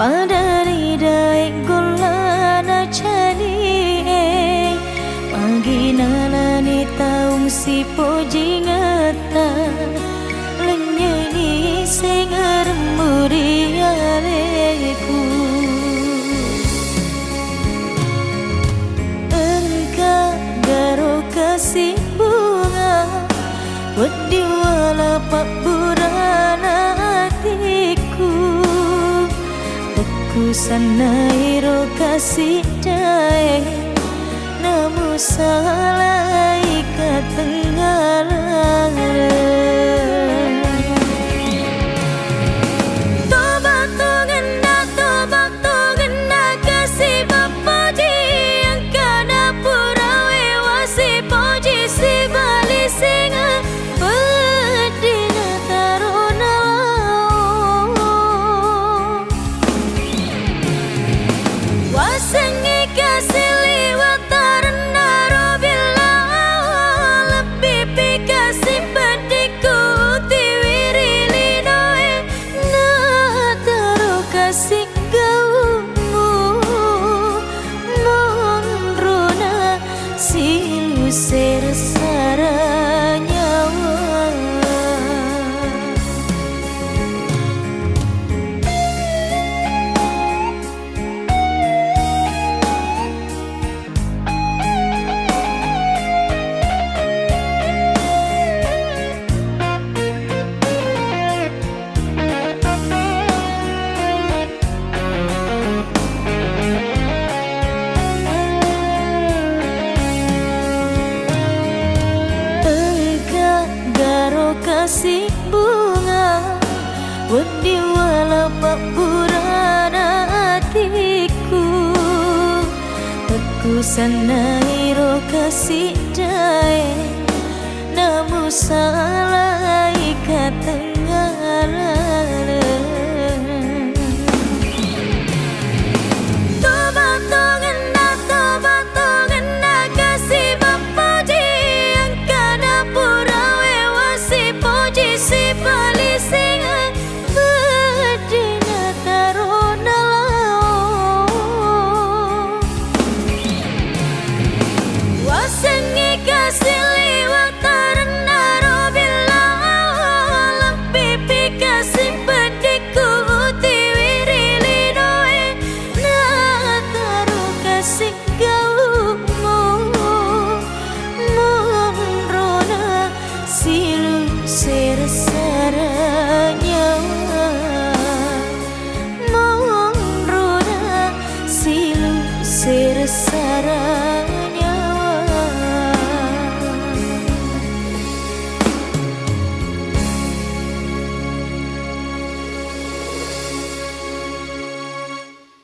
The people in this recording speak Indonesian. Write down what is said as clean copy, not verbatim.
Padari daik gulana cani pagi nalani taung si poji ngata lenyani sing remuri aleku engkau garo kasih bunga wedi wala pak burana hatiku ku sanairo kasih dae namu salah ikat tenggalan kasih bunga wedi wala pak burana hatiku aku sanairo kasih dae namu salah ikat tenggalan